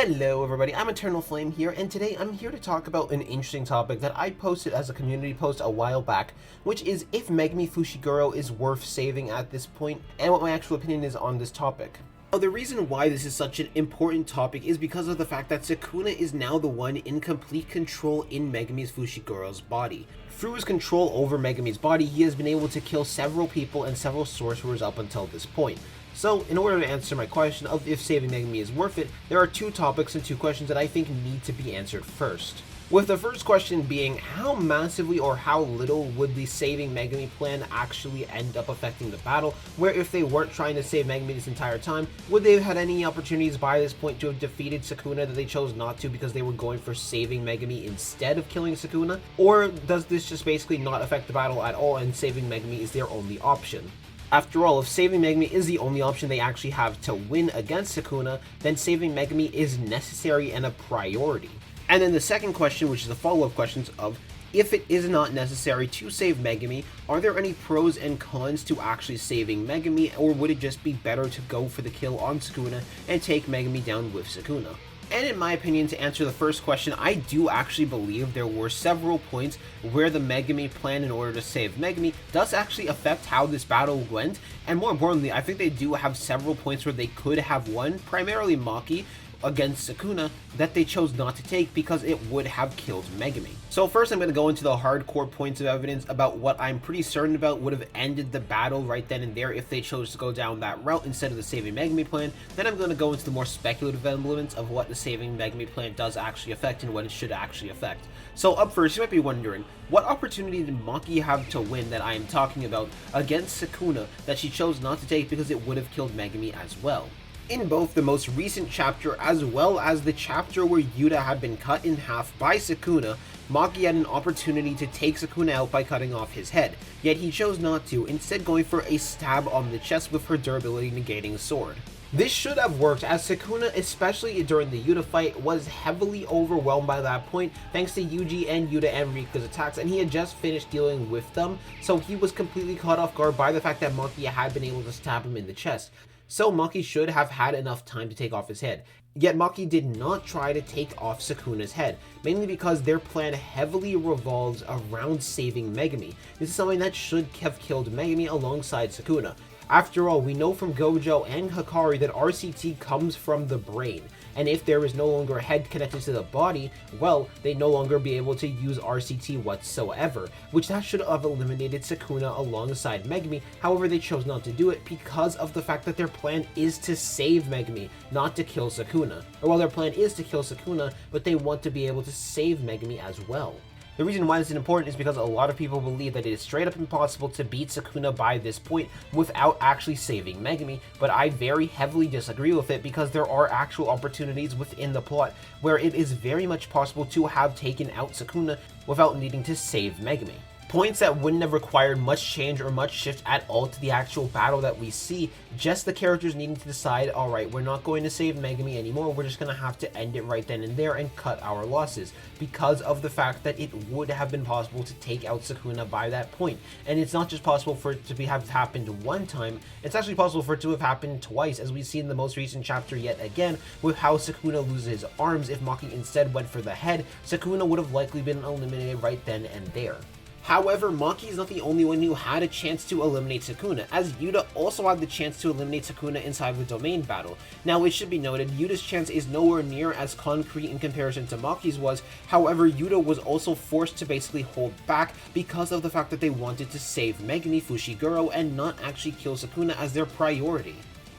Hello everybody, I'm Eternal Flame here, and today I'm here to talk about an interesting topic that I posted as a community post a while back, which is if Megumi Fushiguro is worth saving at this point, and what my actual opinion is on this topic. Now, the reason why this is such an important topic is because of the fact that Sukuna is now the one in complete control in Megumi Fushiguro's body. Through his control over Megumi's body, he has been able to kill several people and several sorcerers up until this point. So, in order to answer my question of if saving Megumi is worth it, there are two topics and two questions that I think need to be answered first. With the first question being, how massively or how little would the saving Megumi plan actually end up affecting the battle, where if they weren't trying to save Megumi this entire time, would they have had any opportunities by this point to have defeated Sukuna that they chose not to because they were going for saving Megumi instead of killing Sukuna? Or does this just basically not affect the battle at all and saving Megumi is their only option? After all, if saving Megumi is the only option they actually have to win against Sukuna, then saving Megumi is necessary and a priority. And then the second question, which is the follow-up questions of, if it is not necessary to save Megumi, are there any pros and cons to actually saving Megumi, or would it just be better to go for the kill on Sukuna and take Megumi down with Sukuna? And in my opinion, to answer the first question, I do actually believe there were several points where the Megumi plan in order to save Megumi does actually affect how this battle went, and more importantly, I think they do have several points where they could have won, primarily Maki, against Sukuna, that they chose not to take because it would have killed Megumi. So first I'm going to go into the hardcore points of evidence about what I'm pretty certain about would have ended the battle right then and there if they chose to go down that route instead of the saving Megumi plan. Then I'm going to go into the more speculative elements of what the saving Megumi plan does actually affect and what it should actually affect. So up first, you might be wondering, what opportunity did Maki have to win that I am talking about against Sukuna that she chose not to take because it would have killed Megumi as well? In both the most recent chapter as well as the chapter where Yuta had been cut in half by Sukuna, Maki had an opportunity to take Sukuna out by cutting off his head, yet he chose not to, instead going for a stab on the chest with her durability negating sword. This should have worked, as Sukuna, especially during the Yuta fight, was heavily overwhelmed by that point thanks to Yuji and Yuta and Riku's attacks, and he had just finished dealing with them, so he was completely caught off guard by the fact that Maki had been able to stab him in the chest. So Maki should have had enough time to take off his head. Yet Maki did not try to take off Sukuna's head, mainly because their plan heavily revolves around saving Megumi. This is something that should have killed Megumi alongside Sukuna. After all, we know from Gojo and Hikari that RCT comes from the brain, and if there is no longer a head connected to the body, well, they no longer be able to use RCT whatsoever, which that should have eliminated Sukuna alongside Megumi. However, they chose not to do it because of the fact that their plan is to save Megumi, not to kill Sukuna. Or well, their plan is to kill Sukuna, but they want to be able to save Megumi as well. The reason why this is important is because a lot of people believe that it is straight up impossible to beat Sukuna by this point without actually saving Megumi, but I very heavily disagree with it because there are actual opportunities within the plot where it is very much possible to have taken out Sukuna without needing to save Megumi. Points that wouldn't have required much change or much shift at all to the actual battle that we see, just the characters needing to decide, alright, we're not going to save Megumi anymore, we're just going to have to end it right then and there and cut our losses, because of the fact that it would have been possible to take out Sukuna by that point. And it's not just possible for it to have happened one time, it's actually possible for it to have happened twice, as we see in the most recent chapter yet again, with how Sukuna loses his arms. If Maki instead went for the head, Sukuna would have likely been eliminated right then and there. However, Maki is not the only one who had a chance to eliminate Sukuna, as Yuta also had the chance to eliminate Sukuna inside the domain battle. Now, it should be noted, Yuta's chance is nowhere near as concrete in comparison to Maki's was. However, Yuta was also forced to basically hold back because of the fact that they wanted to save Megumi Fushiguro and not actually kill Sukuna as their priority.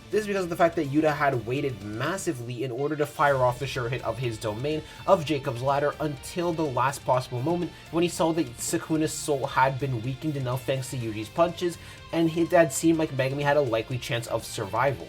This is because of the fact that Yuta had waited massively in order to fire off the sure hit of his domain of Jacob's Ladder until the last possible moment when he saw that Sukuna's soul had been weakened enough thanks to Yuji's punches, and it had seemed like Megumi had a likely chance of survival.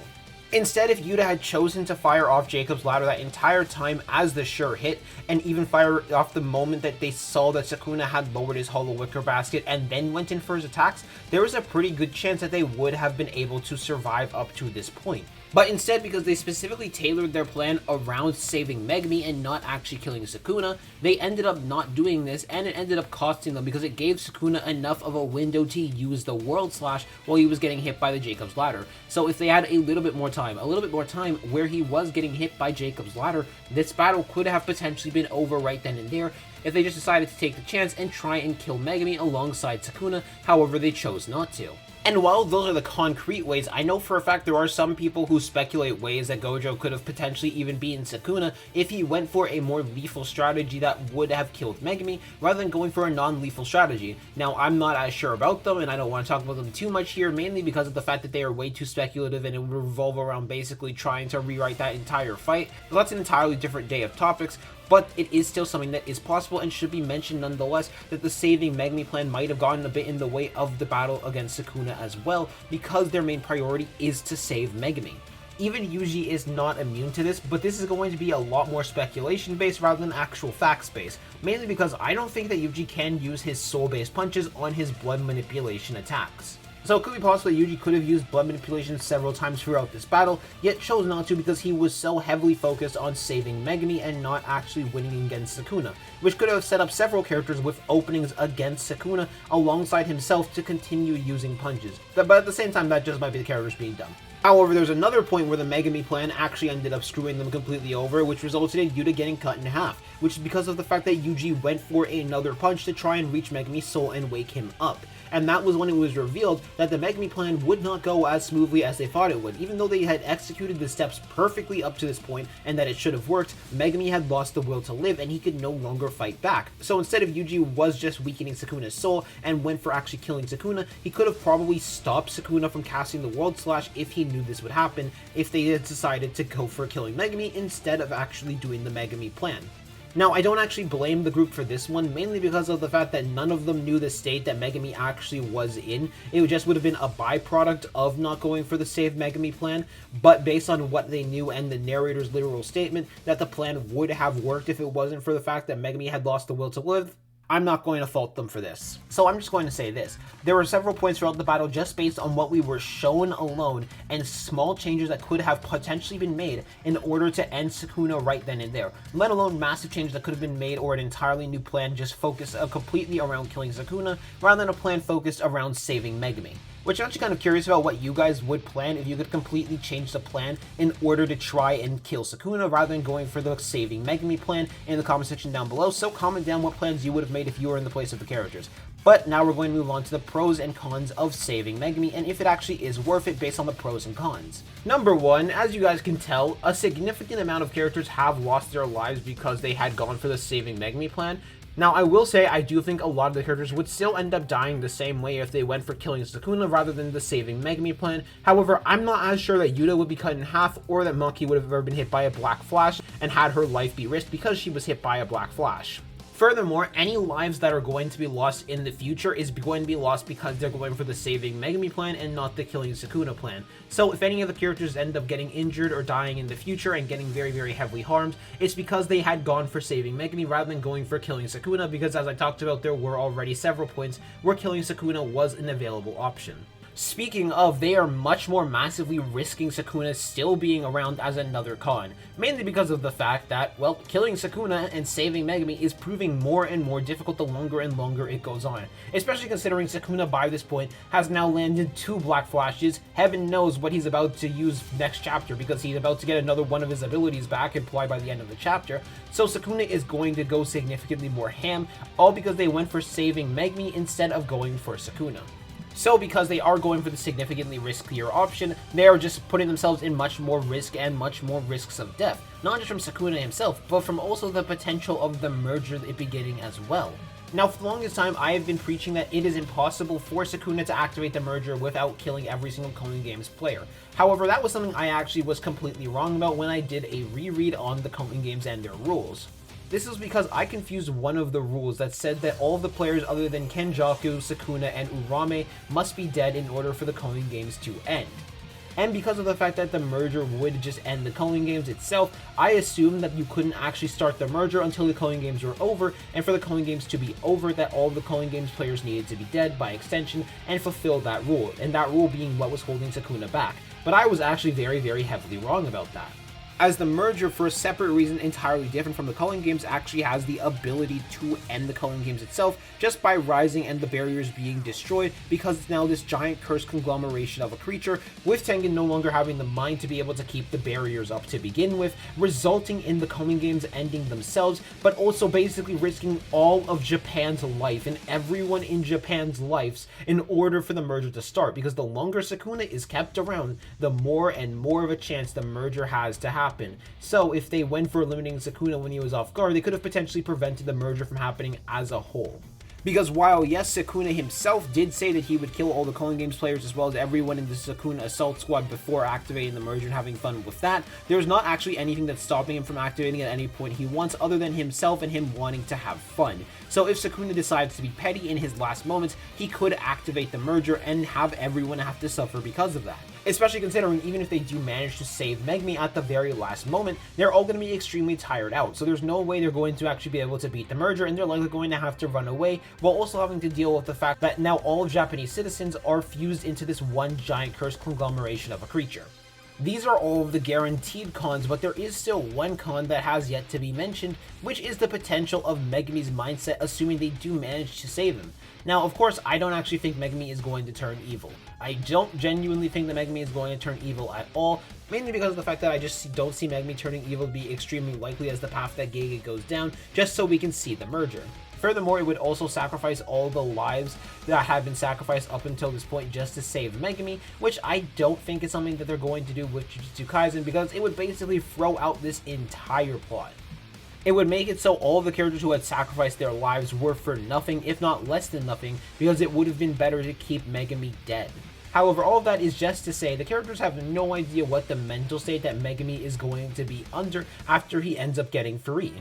Instead, if Yuta had chosen to fire off Jacob's Ladder that entire time as the sure hit, and even fire off the moment that they saw that Sukuna had lowered his hollow wicker basket and then went in for his attacks, there was a pretty good chance that they would have been able to survive up to this point. But instead, because they specifically tailored their plan around saving Megumi and not actually killing Sukuna, they ended up not doing this, and it ended up costing them because it gave Sukuna enough of a window to use the World Slash while he was getting hit by the Jacob's Ladder. So if they had a little bit more time, where he was getting hit by Jacob's ladder, this battle could have potentially been over right then and there if they just decided to take the chance and try and kill Megumi alongside Sukuna. However, they chose not to. And while those are the concrete ways, I know for a fact there are some people who speculate ways that Gojo could have potentially even beaten Sukuna if he went for a more lethal strategy that would have killed Megumi, rather than going for a non-lethal strategy. Now, I'm not as sure about them, and I don't want to talk about them too much here, mainly because of the fact that they are way too speculative and it would revolve around basically trying to rewrite that entire fight. But that's an entirely different day of topics. But it is still something that is possible and should be mentioned nonetheless, that the saving Megumi plan might have gotten a bit in the way of the battle against Sukuna as well, because their main priority is to save Megumi. Even Yuji is not immune to this, but this is going to be a lot more speculation based rather than actual facts based, mainly because I don't think that Yuji can use his soul based punches on his blood manipulation attacks. So it could be possible that Yuji could have used blood manipulation several times throughout this battle, yet chose not to because he was so heavily focused on saving Megumi and not actually winning against Sukuna, which could have set up several characters with openings against Sukuna alongside himself to continue using punches. But at the same time, that just might be the characters being dumb. However, there's another point where the Megumi plan actually ended up screwing them completely over, which resulted in Yuta getting cut in half, which is because of the fact that Yuji went for another punch to try and reach Megumi's soul and wake him up. And that was when it was revealed that the Megumi plan would not go as smoothly as they thought it would. Even though they had executed the steps perfectly up to this point and that it should have worked, Megumi had lost the will to live and he could no longer fight back. So instead of Yuji was just weakening Sukuna's soul and went for actually killing Sukuna, he could have probably stopped Sukuna from casting the World Slash if he knew this would happen, if they had decided to go for killing Megumi instead of actually doing the Megumi plan. Now, I don't actually blame the group for this one, mainly because of the fact that none of them knew the state that Megumi actually was in. It just would have been a byproduct of not going for the Save Megumi plan, but based on what they knew and the narrator's literal statement that the plan would have worked if it wasn't for the fact that Megumi had lost the will to live, I'm not going to fault them for this. So I'm just going to say this. There were several points throughout the battle just based on what we were shown alone and small changes that could have potentially been made in order to end Sukuna right then and there, let alone massive changes that could have been made or an entirely new plan just focused completely around killing Sukuna rather than a plan focused around saving Megumi. Which I'm actually kind of curious about what you guys would plan if you could completely change the plan in order to try and kill Sukuna rather than going for the saving Megumi plan in the comment section down below. So comment down what plans you would have made if you were in the place of the characters. But now we're going to move on to the pros and cons of saving Megumi and if it actually is worth it based on the pros and cons. Number one, as you guys can tell, a significant amount of characters have lost their lives because they had gone for the saving Megumi plan. Now, I will say I do think a lot of the characters would still end up dying the same way if they went for killing Sukuna rather than the saving Megumi plan. However, I'm not as sure that Yuta would be cut in half or that Maki would have ever been hit by a Black Flash and had her life be risked because she was hit by a Black Flash. Furthermore, any lives that are going to be lost in the future is going to be lost because they're going for the saving Megumi plan and not the killing Sukuna plan. So if any of the characters end up getting injured or dying in the future and getting very, very heavily harmed, it's because they had gone for saving Megumi rather than going for killing Sukuna, because as I talked about, there were already several points where killing Sukuna was an available option. Speaking of, they are much more massively risking Sukuna still being around as another con, mainly because of the fact that, well, killing Sukuna and saving Megumi is proving more and more difficult the longer and longer it goes on, especially considering Sukuna by this point has now landed 2 Black Flashes. Heaven knows what he's about to use next chapter because he's about to get another one of his abilities back employed by the end of the chapter, so Sukuna is going to go significantly more ham, all because they went for saving Megumi instead of going for Sukuna. So because they are going for the significantly riskier option, they are just putting themselves in much more risk and much more risks of death. Not just from Sukuna himself, but from also the potential of the merger it beginning as well. Now, for the longest time, I have been preaching that it is impossible for Sukuna to activate the merger without killing every single Koning Games player. However, that was something I actually was completely wrong about when I did a reread on the Koning Games and their rules. This is because I confused one of the rules that said that all of the players other than Kenjaku, Sukuna, and Urame must be dead in order for the Koning Games to end. And because of the fact that the merger would just end the Koning Games itself, I assumed that you couldn't actually start the merger until the Koning Games were over, and for the Koning Games to be over, that all of the Koning Games players needed to be dead by extension and fulfill that rule, and that rule being what was holding Sukuna back. But I was actually very, very heavily wrong about that. as the merger, for a separate reason entirely different from the Culling Games, actually has the ability to end the Culling Games itself just by rising and the barriers being destroyed, because it's now this giant cursed conglomeration of a creature, with Tengen no longer having the mind to be able to keep the barriers up to begin with, resulting in the Culling Games ending themselves, but also basically risking all of Japan's life and everyone in Japan's lives in order for the merger to start, because the longer Sukuna is kept around, the more and more of a chance the merger has to happen. So if they went for eliminating Sukuna when he was off guard, they could have potentially prevented the merger from happening as a whole. Because while, yes, Sukuna himself did say that he would kill all the Culling Games players as well as everyone in the Sukuna Assault Squad before activating the merger and having fun with that, there's not actually anything that's stopping him from activating at any point he wants other than himself and him wanting to have fun. So if Sukuna decides to be petty in his last moments, he could activate the merger and have everyone have to suffer because of that. Especially considering even if they do manage to save Megumi at the very last moment, they're all going to be extremely tired out, so there's no way they're going to actually be able to beat the merger, and they're likely going to have to run away, while also having to deal with the fact that now all Japanese citizens are fused into this one giant cursed conglomeration of a creature. These are all of the guaranteed cons, but there is still one con that has yet to be mentioned, which is the potential of Megumi's mindset, assuming they do manage to save him. Now, of course, I don't actually think Megumi is going to turn evil. I don't genuinely think that Megumi is going to turn evil at all, mainly because of the fact that I just don't see Megumi turning evil to be extremely likely as the path that JJK goes down, just so we can see the merger. Furthermore, it would also sacrifice all the lives that have been sacrificed up until this point just to save Megumi, which I don't think is something that they're going to do with Jujutsu Kaisen, because it would basically throw out this entire plot. It would make it so all of the characters who had sacrificed their lives were for nothing, if not less than nothing, because it would have been better to keep Megumi dead. However, all of that is just to say the characters have no idea what the mental state that Megumi is going to be under after he ends up getting free.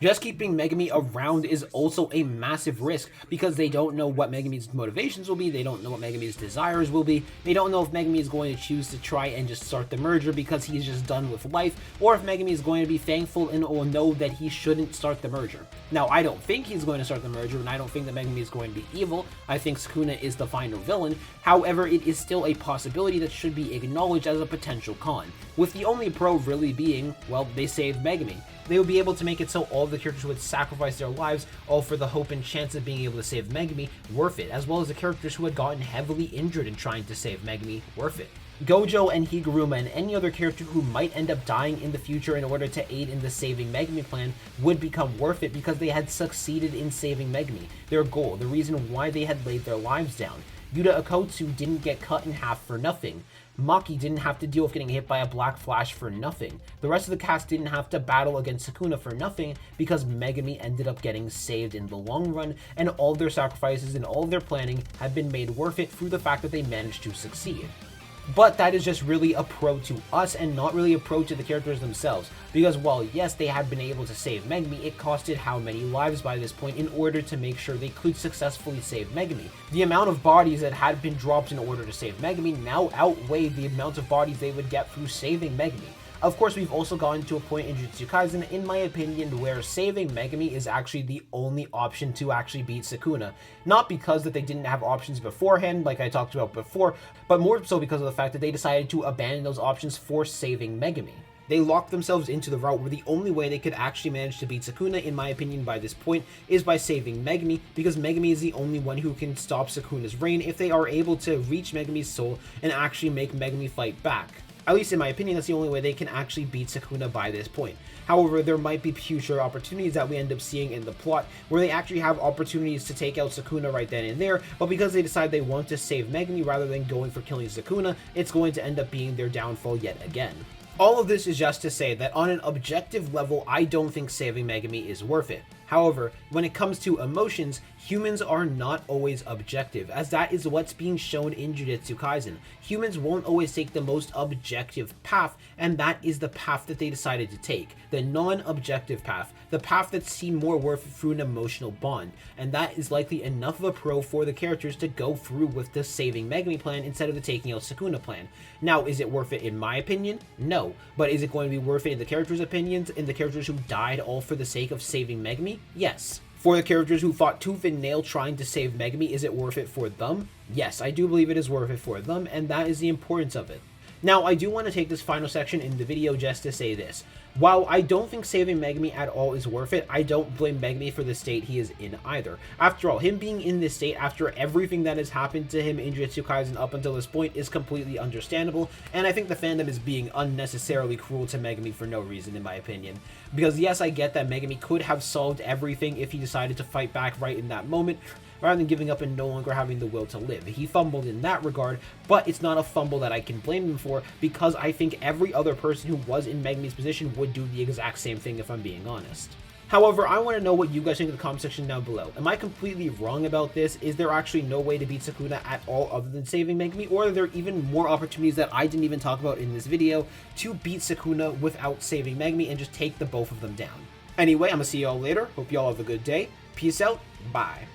Just keeping Megumi around is also a massive risk, because they don't know what Megumi's motivations will be, they don't know what Megumi's desires will be, they don't know if Megumi is going to choose to try and just start the merger because he's just done with life, or if Megumi is going to be thankful and will know that he shouldn't start the merger. Now, I don't think he's going to start the merger, and I don't think that Megumi is going to be evil. I think Sukuna is the final villain. However, it is still a possibility that should be acknowledged as a potential con, with the only pro really being, well, they saved Megumi. They would be able to make it so all of the characters who would sacrifice their lives, all for the hope and chance of being able to save Megumi, worth it, as well as the characters who had gotten heavily injured in trying to save Megumi, worth it. Gojo and Higuruma and any other character who might end up dying in the future in order to aid in the saving Megumi plan would become worth it, because they had succeeded in saving Megumi, their goal, the reason why they had laid their lives down. Yuta Akotsu didn't get cut in half for nothing. Maki didn't have to deal with getting hit by a black flash for nothing. The rest of the cast didn't have to battle against Sukuna for nothing, because Megumi ended up getting saved in the long run, and all of their sacrifices and all of their planning had been made worth it through the fact that they managed to succeed. But that is just really a pro to us and not really a pro to the characters themselves, because while yes, they had been able to save Megumi, it costed how many lives by this point in order to make sure they could successfully save Megumi. The amount of bodies that had been dropped in order to save Megumi now outweighed the amount of bodies they would get through saving Megumi. Of course, we've also gotten to a point in Jujutsu Kaisen, in my opinion, where saving Megumi is actually the only option to actually beat Sukuna. Not because that they didn't have options beforehand, like I talked about before, but more so because of the fact that they decided to abandon those options for saving Megumi. They locked themselves into the route where the only way they could actually manage to beat Sukuna, in my opinion, by this point, is by saving Megumi, because Megumi is the only one who can stop Sukuna's reign if they are able to reach Megumi's soul and actually make Megumi fight back. At least in my opinion, that's the only way they can actually beat Sukuna by this point. However, there might be future opportunities that we end up seeing in the plot where they actually have opportunities to take out Sukuna right then and there, but because they decide they want to save Megumi rather than going for killing Sukuna, it's going to end up being their downfall yet again. All of this is just to say that on an objective level, I don't think saving Megumi is worth it. However, when it comes to emotions, humans are not always objective, as that is what's being shown in Jujutsu Kaisen. Humans won't always take the most objective path, and that is the path that they decided to take. The non-objective path, the path that seemed more worth it through an emotional bond, and that is likely enough of a pro for the characters to go through with the saving Megumi plan instead of the taking out Sukuna plan. Now, is it worth it in my opinion? No. But is it going to be worth it in the characters' opinions, in the characters who died all for the sake of saving Megumi? Yes. For the characters who fought tooth and nail trying to save Megumi, is it worth it for them? Yes, I do believe it is worth it for them, and that is the importance of it. Now, I do want to take this final section in the video just to say this. While I don't think saving Megumi at all is worth it, I don't blame Megumi for the state he is in either. After all, him being in this state after everything that has happened to him in Jujutsu Kaisen up until this point is completely understandable, and I think the fandom is being unnecessarily cruel to Megumi for no reason, in my opinion. Because yes, I get that Megumi could have solved everything if he decided to fight back right in that moment, rather than giving up and no longer having the will to live. He fumbled in that regard, but it's not a fumble that I can blame him for, because I think every other person who was in Megumi's position would do the exact same thing, if I'm being honest. However, I want to know what you guys think in the comment section down below. Am I completely wrong about this? Is there actually no way to beat Sukuna at all other than saving Megumi? Or are there even more opportunities that I didn't even talk about in this video to beat Sukuna without saving Megumi and just take the both of them down? Anyway, I'm going to see y'all later. Hope y'all have a good day. Peace out. Bye.